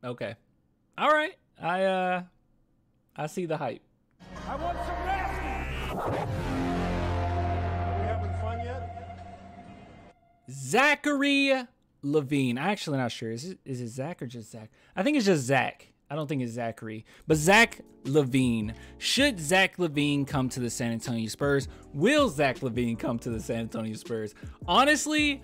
Okay. All right. I see the hype. I want some nasty. Are we having fun yet? Zach Lavine. I'm actually not sure. Is it Zach or just Zach? I think it's just Zach. I don't think it's Zachary. But Zach Lavine. Should Zach Lavine come to the San Antonio Spurs? Will Zach Lavine come to the San Antonio Spurs? Honestly,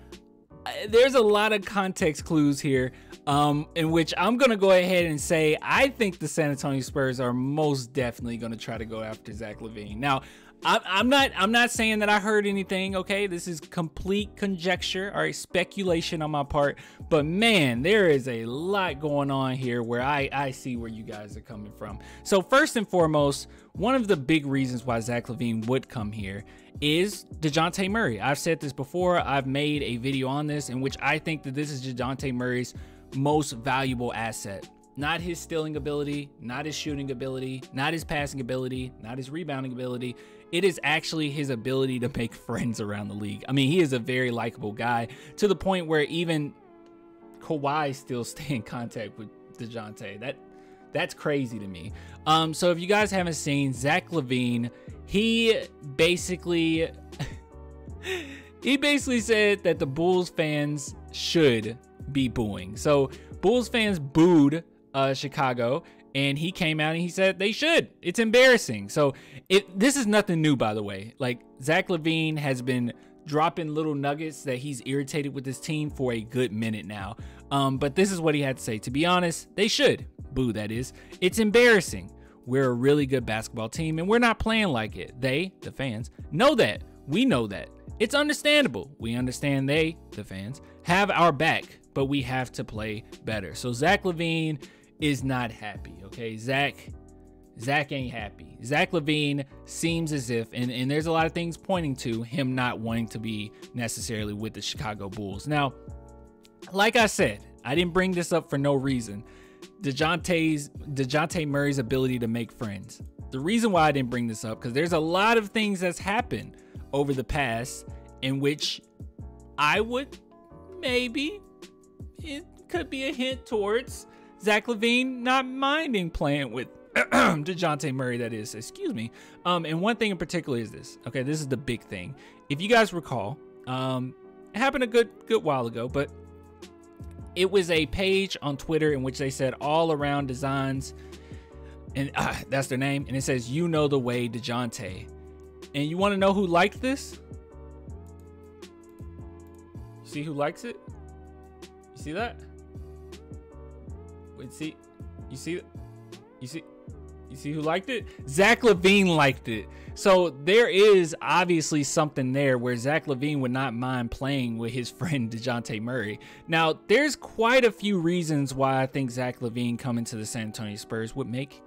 there's a lot of context clues here, in which I'm going to go ahead and say I think the San Antonio Spurs are most definitely going to try to go after Zach Lavine. Now, I'm not saying that I heard anything, okay? This is complete conjecture, all right, speculation on my part. But man, there is a lot going on here where I see where you guys are coming from. So first and foremost, one of the big reasons why Zach Lavine would come here is DeJounte Murray. I've said this before. I've made a video on this in which I think that this is DeJounte Murray's most valuable asset. Not his stealing ability, not his shooting ability, not his passing ability, not his rebounding ability. It is actually his ability to make friends around the league. I mean, he is a very likable guy to the point where even Kawhi still stay in contact with DeJounte. That's crazy to me. So if you guys haven't seen Zach Lavine, he basically said that the Bulls fans should be booing. So Bulls fans booed Chicago, and he came out and he said they should. It's embarrassing. So this is nothing new, by the way. Like, Zach Lavine has been dropping little nuggets that he's irritated with his team for a good minute now. But this is what he had to say. To be honest, they should boo, that is. It's embarrassing. We're a really good basketball team, and we're not playing like it. They, the fans, know that. We know that. It's understandable. We understand they, the fans, have our back, but we have to play better. So Zach Lavine is not happy, okay? Zach ain't happy. Zach Lavine seems as if, and there's a lot of things pointing to him not wanting to be necessarily with the Chicago Bulls. Now, like I said, I didn't bring this up for no reason. DeJounte Murray's ability to make friends. The reason why I didn't bring this up, because there's a lot of things that's happened over the past in which I would maybe, it could be a hint towards Zach Lavine not minding playing with DeJounte Murray, that is, excuse me. And one thing in particular is this. Okay, this is the big thing. If you guys recall, it happened a good while ago, but it was a page on Twitter in which they said All Around Designs, and that's their name, and it says, "You know the way, DeJounte." And you want to know who liked this? See who likes it? You see that? Wait, see? You see who liked it? Zach Lavine liked it. So there is obviously something there where Zach Lavine would not mind playing with his friend DeJounte Murray. Now, there's quite a few reasons why I think Zach Lavine coming to the San Antonio Spurs would make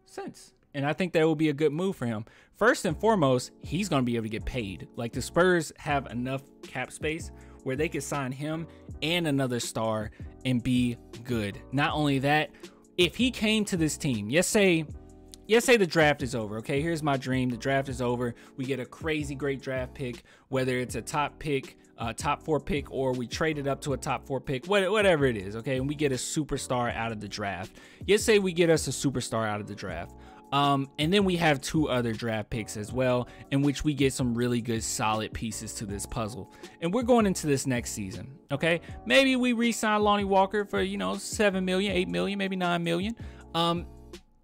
sense. And I think that will be a good move for him. First and foremost, he's going to be able to get paid. Like, the Spurs have enough cap space where they could sign him and another star and be good. Not only that, if he came to this team, let's say the draft is over. Okay, here's my dream. The draft is over. We get a crazy great draft pick, whether it's a top pick, top 4 pick, or we trade it up to a top 4 pick, whatever it is. Okay, and we get a superstar out of the draft. Let's say we get us a superstar out of the draft. And then we have 2 other draft picks as well, in which we get some really good solid pieces to this puzzle. And we're going into this next season, okay? Maybe we re-sign Lonnie Walker for, $7 million, $8 million, maybe $9 million.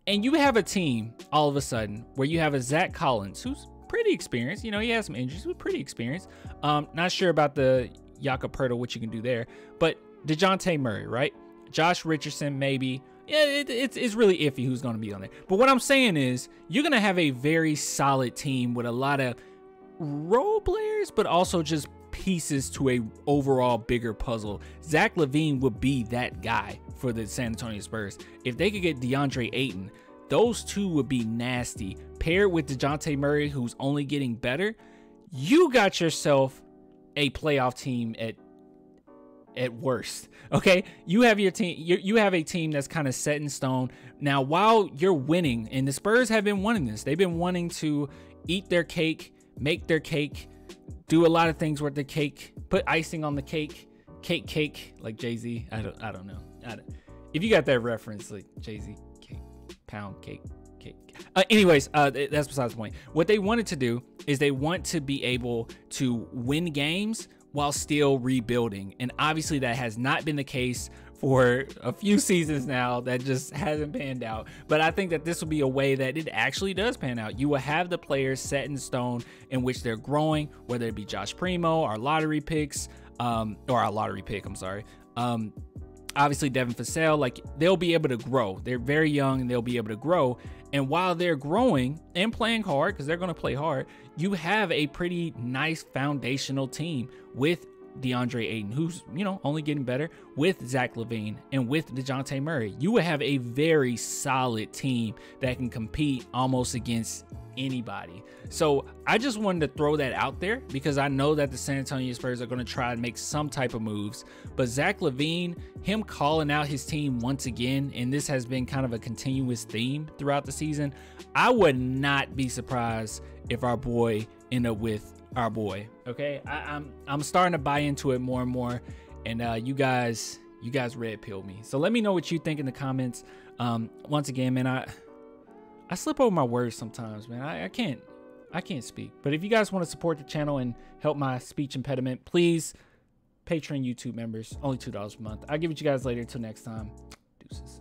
And you have a team all of a sudden where you have a Zach Collins, who's pretty experienced. He has some injuries, but pretty experienced. Not sure about the Jakob Poeltl, what you can do there, but DeJounte Murray, right? Josh Richardson, maybe. Yeah, it's really iffy who's going to be on there. But what I'm saying is you're going to have a very solid team with a lot of role players, but also just pieces to a overall bigger puzzle. Zach Lavine would be that guy for the San Antonio Spurs. If they could get DeAndre Ayton, those two would be nasty. Paired with DeJounte Murray, who's only getting better, you got yourself a playoff team at worst. Okay, you have your team. You have a team that's kind of set in stone now. While you're winning, and the Spurs have been wanting this, they've been wanting to eat their cake, make their cake, do a lot of things with the cake, put icing on the cake, like Jay-Z. I don't know. If you got that reference, like Jay-Z, cake, pound cake. Anyways, that's besides the point. What they wanted to do is they want to be able to win games while still rebuilding. And obviously that has not been the case for a few seasons now. That just hasn't panned out. But I think that this will be a way that it actually does pan out. You will have the players set in stone in which they're growing, whether it be Josh Primo, our lottery picks, or our lottery pick, I'm sorry. Obviously Devin Vassell, like they'll be able to grow. They're very young and they'll be able to grow. And while they're growing and playing hard, because they're going to play hard, you have a pretty nice foundational team with DeAndre Ayton, who's, you know, only getting better, with Zach Lavine and with DeJounte Murray. You would have a very solid team that can compete almost against anybody. So I just wanted to throw that out there because I know that the San Antonio Spurs are going to try and make some type of moves. But Zach Lavine, him calling out his team once again, and this has been kind of a continuous theme throughout the season, I would not be surprised if our boy end up with our boy. Okay, I'm starting to buy into it more and more, and you guys red pill me. So let me know what you think in the comments. Once again, man, I slip over my words sometimes, man. I can't speak. But if you guys want to support the channel and help my speech impediment, please, Patreon, YouTube members, only $2 a month. I'll give it to you guys later. Until next time, deuces.